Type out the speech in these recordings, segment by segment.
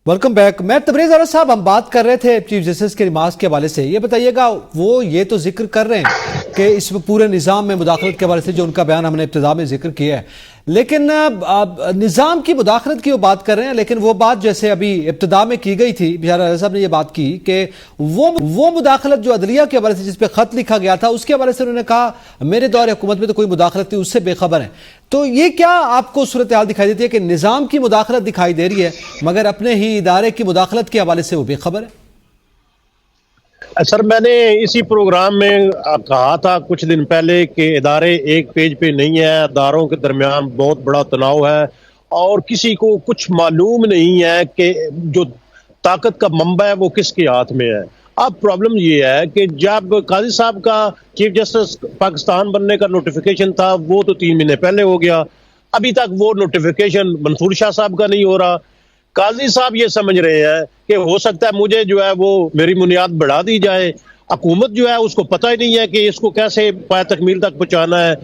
Welcome back. मैं तबरेज अरस साहब, हम बात कर रहे थे चीफ जस्टिस के नमाज के हवाले से। ये बताइएगा, वो ये तो जिक्र कर रहे हैं कि इस पूरे निज़ाम में मुदाखलत के हवाले से जो उनका बयान हमने इब्तिदा में जिक्र किया है, लेकिन निज़ाम की मुदाखलत की वो बात कर रहे हैं। लेकिन वो बात जैसे अभी इब्तिदा में की गई थी, बिहार साहब ने ये बात की कि वो मुदाखलत जो अदलिया के हवाले से जिस पे खत लिखा गया था, उसके हवाले से उन्होंने कहा मेरे दौर हुकूमत में तो कोई मुदाखलत थी, उससे बेखबर है। तो ये क्या आपको सूरत हाल दिखाई देती है कि निज़ाम की मुदाखलत दिखाई दे रही है मगर अपने ही इदारे की मुदाखलत के हवाले से वो बेखबर है? सर, मैंने इसी प्रोग्राम में कहा था कुछ दिन पहले कि इदारे एक पेज पे नहीं है, इदारों के दरमियान बहुत बड़ा तनाव है और किसी को कुछ मालूम नहीं है कि जो ताकत का मंबा है वो किसके हाथ में है। अब प्रॉब्लम ये है कि जब काजी साहब का चीफ जस्टिस पाकिस्तान बनने का नोटिफिकेशन था वो तो 3 महीने पहले हो गया, अभी तक वो नोटिफिकेशन मंसूर शाह साहब का नहीं हो रहा। काजी साहब ये समझ रहे हैं कि हो सकता है मुझे जो है वो मेरी बुनियाद बढ़ा दी जाए। हुकूमत जो है उसको पता ही नहीं है कि इसको कैसे पाए तकमील तक पहुंचाना है।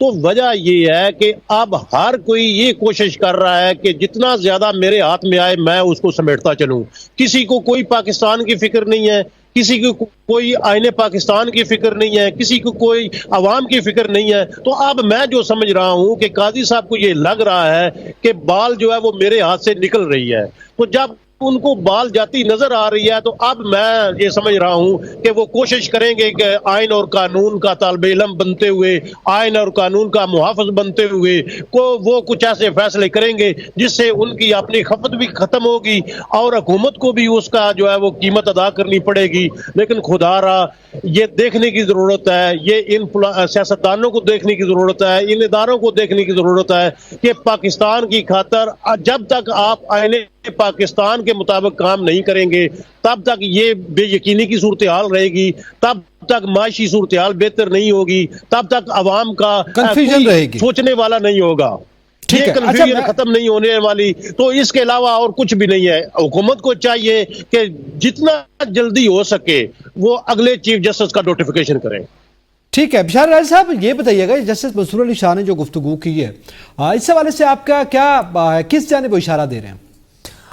तो वजह ये है कि अब हर कोई ये कोशिश कर रहा है कि जितना ज्यादा मेरे हाथ में आए मैं उसको समेटता चलूं। किसी को कोई पाकिस्तान की फिक्र नहीं है, किसी को कोई आईने पाकिस्तान की फिक्र नहीं है, किसी को कोई अवाम की फिक्र नहीं है। तो अब मैं जो समझ रहा हूं कि काजी साहब को ये लग रहा है कि बाल जो है वो मेरे हाथ से निकल रही है। तो जब उनको बाल जाती नजर आ रही है तो अब मैं ये समझ रहा हूं कि वो कोशिश करेंगे कि आइन और कानून का तालिब इल्म बनते हुए, आइन और कानून का मुहाफिज बनते हुए को वो कुछ ऐसे फैसले करेंगे जिससे उनकी अपनी खपत भी खत्म होगी और हुकूमत को भी उसका जो है वो कीमत अदा करनी पड़ेगी। लेकिन खुदारा ये देखने की जरूरत है, ये इन सियासतदानों को देखने की जरूरत है, इन इदारों को देखने की जरूरत है कि पाकिस्तान की खातर जब तक आप आईने पाकिस्तान के मुताबिक काम नहीं करेंगे तब तक ये बेयकीनी की सूरत हाल रहेगी, तब तक माशी सूरत हाल बेहतर नहीं होगी, तब तक अवाम का कंफ्यूजन रहेगी, सोचने वाला नहीं होगा। ये कंफ्यूजन खत्म नहीं होने वाली। तो इसके अलावा और कुछ भी नहीं है। हुकूमत को चाहिए कि जितना जल्दी हो सके वो अगले चीफ जस्टिस का नोटिफिकेशन करें। ठीक है बिशार राज साहब, ये बताइएगा जस्टिस मंसूर अली शाह ने जो गुफ्तगू की है, इस हवाले से आपका क्या, किस जानिब वो इशारा दे रहे हैं?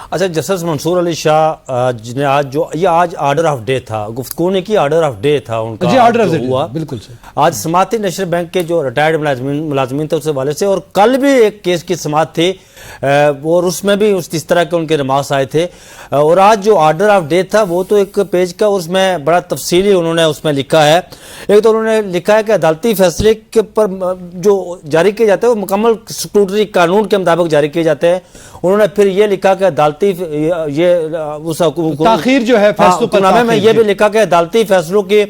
अच्छा, जस्टिस मंसूर अली शाह जिन्हें आज आर्डर ऑफ डे था, गुफ्तगू ने की, आर्डर ऑफ डे था उनका, जी आर्डर हुआ बिल्कुल से। आज समाती नेशनल बैंक के जो रिटायर्ड मुलाजमीन थे उस हवाले से, और कल भी एक केस की समात थी और उसमें भी इस तरह के उनके नमाज आए थे। और आज जो आर्डर ऑफ डे था वो तो एक पेज का, उसमें बड़ा तफसीली उन्होंने उसमें लिखा है। एक तो उन्होंने लिखा है कि अदालती फैसले के पर जो जारी किए जाते हैं वो मुकम्मल स्क्रूटनी कानून के मुताबिक जारी किए जाते हैं। उन्होंने फिर ये लिखा कि अदालती ये उस ताखीर जो है फैसलों पर नामे में ये भी लिखा कि अदालती फैसलों की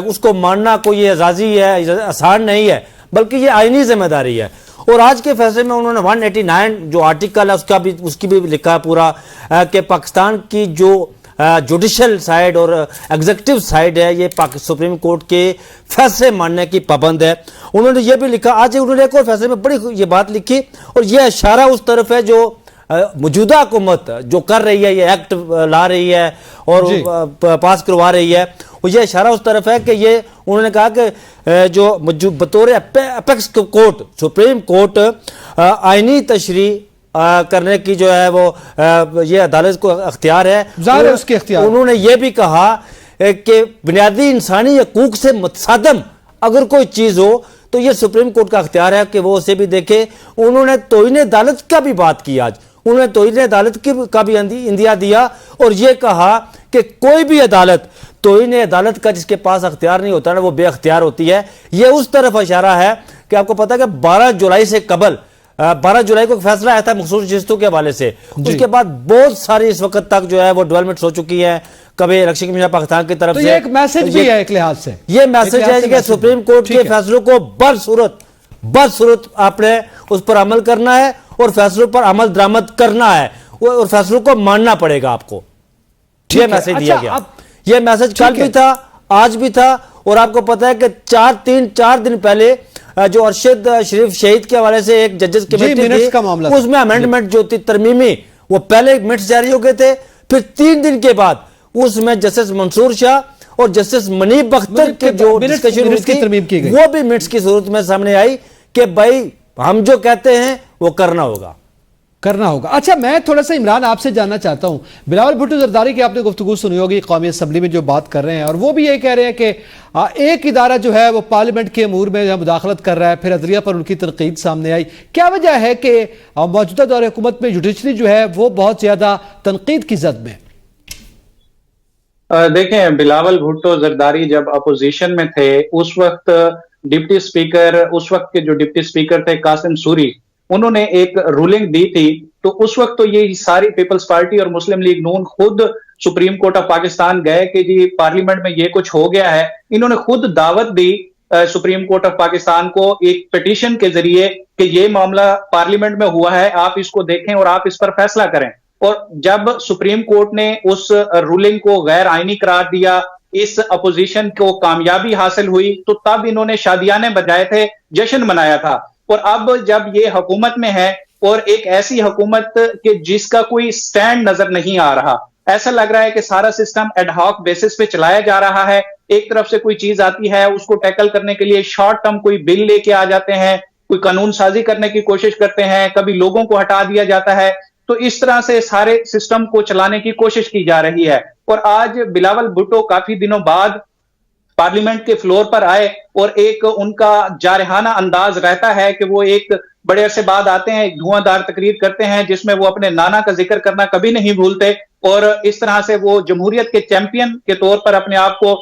उसको मानना कोई एजाजी है, आसान नहीं है, बल्कि ये आईनी जिम्मेदारी है। और आज के फैसले में उन्होंने 189 जो आर्टिकल है उसकी भी लिखा है पूरा कि पाकिस्तान की जो जुडिशल साइड और एग्जीक्यूटिव साइड है ये सुप्रीम कोर्ट के फैसले मानने की पाबंद है। उन्होंने ये भी लिखा, आज उन्होंने एक और फैसले में बड़ी ये बात लिखी और ये इशारा उस तरफ है जो मौजूदा हुकूमत जो कर रही है, ये एक्ट ला रही है और पास करवा रही है, और ये इशारा उस तरफ है कि ये उन्होंने कहा कि जो बतौर अपेक्स कोर्ट सुप्रीम कोर्ट आईनी तशरी करने की जो है वो ये अदालत को अख्तियार है, ज़ाहिर है उसके अख्तियार। उन्होंने ये भी कहा कि बुनियादी इंसानी हकूक से मुतसादम अगर कोई चीज़ हो तो ये सुप्रीम कोर्ट का अख्तियार है कि वो उसे भी देखे। उन्होंने तौहीन अदालत का भी बात की, आज उन्होंने तौहीन अदालत का भी इंदिया दिया और ये कहा कि कोई भी अदालत तौहीन अदालत का जिसके पास अख्तियार नहीं होता ना वो बेअख्तियार होती है। ये उस तरफ इशारा है कि आपको पता है कि 12 जुलाई से कबल 12 जुलाई को फैसला आया था मखसूस जिस्तों के हवाले से, उसके बाद बहुत सारी इस वक्त तक जो है वो डेवलपमेंट हो चुकी है। कभी इलेक्शन कमीशन पाकिस्तान की तरफ तो से ये एक मैसेज भी है, एक लिहाज से ये मैसेज है कि सुप्रीम कोर्ट के फैसलों को बदसूरत आपने उस पर अमल करना है और फैसलों पर अमल दरामद करना है और फैसलों को मानना पड़ेगा आपको। ये मैसेज दिया गया। ये मैसेज कल भी था, आज भी था। और आपको पता है कि 4 दिन पहले जो अरशद शरीफ शहीद के हवाले से एक जजेस कमेटी थी उसमें अमेंडमेंट जो थी तरमीमी, वो पहले मिनट्स जारी हो गए थे, फिर 3 दिन के बाद उसमें जस्टिस मंसूर शाह और जस्टिस मनीब बख्तर के जो डिस्कशन थी वो भी मिनट्स की सूरत में सामने आई कि भाई हम जो कहते हैं वो करना होगा। करना होगा। अच्छा, मैं थोड़ा सा इमरान आपसे जानना चाहता हूं, बिलावल भुट्टो जरदारी की आपने गुफ्तगू सुनी होगी कौमी असम्बली में जो बात कर रहे हैं, और वो भी ये कह रहे हैं कि एक इदारा जो है वो पार्लियामेंट के अमूर में मुदाखलत कर रहा है, फिर अदलिया पर उनकी तनकीद सामने आई। क्या वजह है कि मौजूदा दौर हुकूमत में जुडिशरी जो है वो बहुत ज्यादा तनकीद की जद में? देखें, बिलावल भुट्टो जरदारी जब अपोजिशन में थे उस वक्त डिप्टी स्पीकर, उस वक्त के जो डिप्टी स्पीकर थे कासिम सूरी, उन्होंने एक रूलिंग दी थी। तो उस वक्त तो ये सारी पीपल्स पार्टी और मुस्लिम लीग नून खुद सुप्रीम कोर्ट ऑफ पाकिस्तान गए कि जी पार्लियामेंट में ये कुछ हो गया है। इन्होंने खुद दावत दी सुप्रीम कोर्ट ऑफ पाकिस्तान को एक पिटीशन के जरिए कि ये मामला पार्लियामेंट में हुआ है, आप इसको देखें और आप इस पर फैसला करें। और जब सुप्रीम कोर्ट ने उस रूलिंग को गैर आईनी करार दिया, इस अपोजिशन को कामयाबी हासिल हुई, तो तब इन्होंने शादियाने बजाए थे, जश्न मनाया था। और अब जब ये हुकूमत में है और एक ऐसी हुकूमत के जिसका कोई स्टैंड नजर नहीं आ रहा, ऐसा लग रहा है कि सारा सिस्टम एडहॉक बेसिस पे चलाया जा रहा है। एक तरफ से कोई चीज आती है, उसको टैकल करने के लिए शॉर्ट टर्म कोई बिल लेके आ जाते हैं, कोई कानून साजी करने की कोशिश करते हैं, कभी लोगों को हटा दिया जाता है। तो इस तरह से सारे सिस्टम को चलाने की कोशिश की जा रही है। और आज बिलावल भुट्टो काफी दिनों बाद पार्लियामेंट के फ्लोर पर आए और एक उनका जारहाना अंदाज रहता है कि वो एक बड़े अरसे बाद आते हैं, एक धुआंधार तकरीर करते हैं जिसमें वो अपने नाना का जिक्र करना कभी नहीं भूलते, और इस तरह से वो जमहूरियत के चैंपियन के तौर पर अपने आप को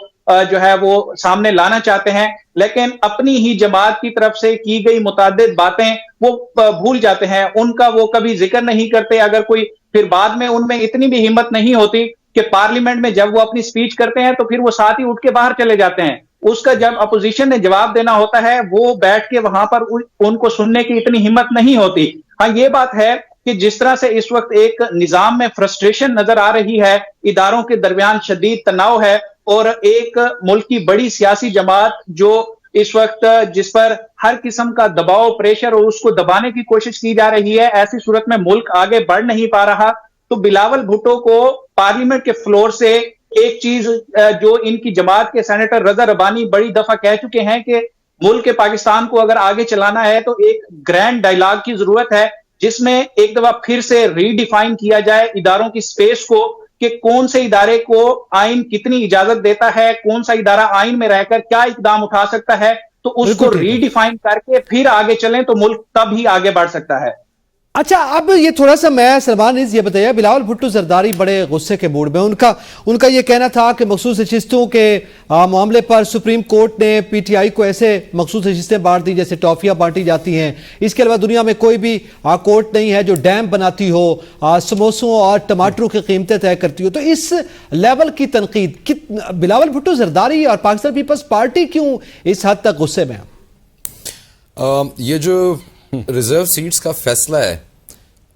जो है वो सामने लाना चाहते हैं। लेकिन अपनी ही जमात की तरफ से की गई मुतादिद बातें वो भूल जाते हैं, उनका वो कभी जिक्र नहीं करते। अगर कोई फिर बाद में उनमें इतनी भी हिम्मत नहीं होती कि पार्लियामेंट में जब वो अपनी स्पीच करते हैं तो फिर वो साथ ही उठ के बाहर चले जाते हैं। उसका जब अपोजिशन ने जवाब देना होता है वो बैठ के वहां पर उनको सुनने की इतनी हिम्मत नहीं होती। हाँ, ये बात है कि जिस तरह से इस वक्त एक निजाम में फ्रस्ट्रेशन नजर आ रही है, इदारों के दरमियान शदीद तनाव है, और एक मुल्क की बड़ी सियासी जमात जो इस वक्त जिस पर हर किस्म का दबाव, प्रेशर और उसको दबाने की कोशिश की जा रही है, ऐसी सूरत में मुल्क आगे बढ़ नहीं पा रहा। तो बिलावल भुट्टो को पार्लियामेंट के फ्लोर से एक चीज जो इनकी जमात के सेनेटर रजा रबानी बड़ी दफा कह चुके हैं कि मुल्क के पाकिस्तान को अगर आगे चलाना है तो एक ग्रैंड डायलॉग की जरूरत है, जिसमें एक दफा फिर से रीडिफाइन किया जाए इदारों की स्पेस को, कि कौन से इदारे को आइन कितनी इजाजत देता है, कौन सा इदारा आइन में रहकर क्या इकदाम उठा सकता है, तो उसको रीडिफाइन करके फिर आगे चलें तो मुल्क तब ही आगे बढ़ सकता है। अच्छा, अब ये थोड़ा सा मैं सलमान ये बताइए, बिलावल भुट्टो जरदारी बड़े गुस्से के मूड में, उनका ये कहना था कि मखसूस नशिस्तों के मामले पर सुप्रीम कोर्ट ने पीटीआई को ऐसे मखसूस नशिस्तें बांट दी जैसे टॉफियां बांटी जाती हैं। इसके अलावा दुनिया में कोई भी कोर्ट नहीं है जो डैम बनाती हो, समोसों और टमाटरों की कीमतें तय करती हो। तो इस लेवल की तनकीद बिलावल भुट्टो जरदारी और पाकिस्तान पीपल्स पार्टी क्यों इस हद तक गुस्से में? ये जो रिजर्व सीट्स का फैसला है,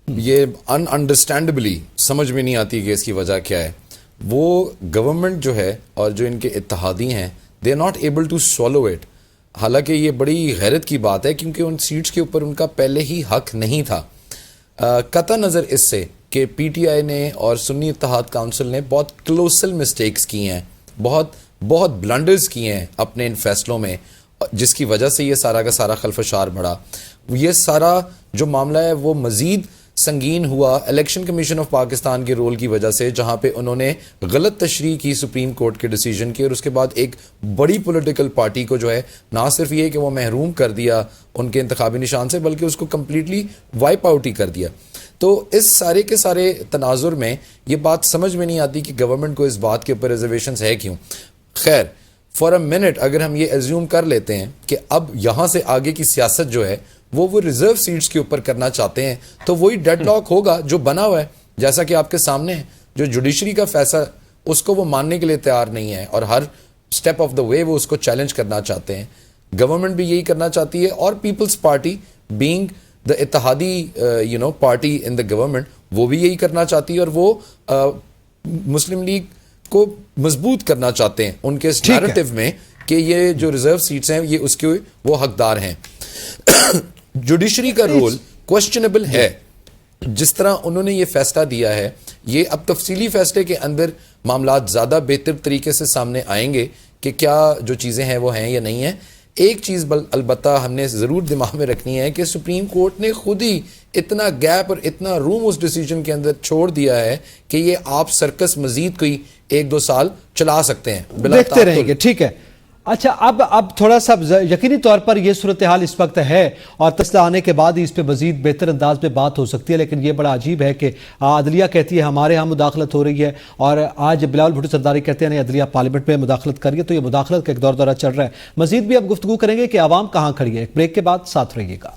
ये अनअंडरस्टैंडेबली समझ में नहीं आती कि इसकी वजह क्या है। वो गवर्नमेंट जो है और जो इनके इत्तेहादी हैं, they are not able to solve it. हालांकि ये बड़ी गैरत की बात है क्योंकि उन सीट्स के ऊपर उनका पहले ही हक नहीं था। कता नज़र इससे कि पीटीआई ने और सुन्नी इत्तेहाद काउंसिल ने बहुत क्लोसल मिस्टेक्स की हैं, बहुत ब्लंडर्स किए हैं अपने इन फैसलों में, जिसकी वजह से ये सारा का सारा खल्फशार बढ़ा। ये सारा जो मामला है वो मज़ीद संगीन हुआ इलेक्शन कमीशन ऑफ पाकिस्तान के रोल की वजह से, जहां पे उन्होंने गलत तशरीह की सुप्रीम कोर्ट के डिसीजन की, और उसके बाद एक बड़ी पॉलिटिकल पार्टी को जो है ना सिर्फ ये कि वो महरूम कर दिया उनके इंतखाबी निशान से, बल्कि उसको कम्प्लीटली वाइप आउट ही कर दिया। तो इस सारे के सारे तनाजुर में ये बात समझ में नहीं आती कि गवर्नमेंट को इस बात के ऊपर रिजर्वेशंस है क्यों। खैर, फॉर अ मिनट अगर हम ये एज्यूम कर लेते हैं कि अब यहाँ से आगे की सियासत जो है वो रिजर्व सीट्स के ऊपर करना चाहते हैं, तो वही डेडलॉक होगा जो बना हुआ है, जैसा कि आपके सामने है। जो जुडिशरी का फैसला उसको वो मानने के लिए तैयार नहीं है और हर स्टेप ऑफ द वे वो उसको चैलेंज करना चाहते हैं। गवर्नमेंट भी यही करना चाहती है, और पीपल्स पार्टी बीइंग द इत्तेहादी पार्टी इन द गवर्नमेंट, वो भी यही करना चाहती है, और वो मुस्लिम लीग को मजबूत करना चाहते हैं उनके इस नैरेटिव में कि ये जो रिजर्व सीट्स हैं ये उसके वो हकदार हैं। जुडिशरी का रोल क्वेश्चनेबल है। जिस तरह उन्होंने ये फैसला दिया है, ये अब तफसीली फैसले के अंदर मामलात ज़्यादा बेहतर तरीके से सामने आएंगे कि क्या जो चीज़ें हैं वो हैं या नहीं है। ایک چیز البتہ ہم نے ضرور دماغ میں رکھنی ہے کہ سپریم کورٹ نے خود ہی اتنا گیپ اور اتنا روم اس ڈیسیجن کے اندر چھوڑ دیا ہے کہ یہ آپ سرکس مزید کوئی 1-2 سال چلا سکتے ہیں بلا دیکھتے رہیں گے. ٹھیک ہے. اچھا اب تھوڑا سا یقینی طور پر یہ صورتحال اس وقت ہے اور تسلا آنے کے بعد ہی اس پہ مزید بہتر انداز میں بات ہو سکتی ہے، لیکن یہ بڑا عجیب ہے کہ عدلیہ کہتی ہے ہمارے ہاں مداخلت ہو رہی ہے اور آج بلاول بھٹو زرداری کہتے ہیں نہیں عدلیہ پارلیمنٹ میں مداخلت کر رہی ہے. تو یہ مداخلت کا ایک دور دورہ چل رہا ہے. مزید بھی اب گفتگو کریں گے کہ عوام کہاں کھڑی ہے. ایک بریک کے بعد ساتھ رہیے گا.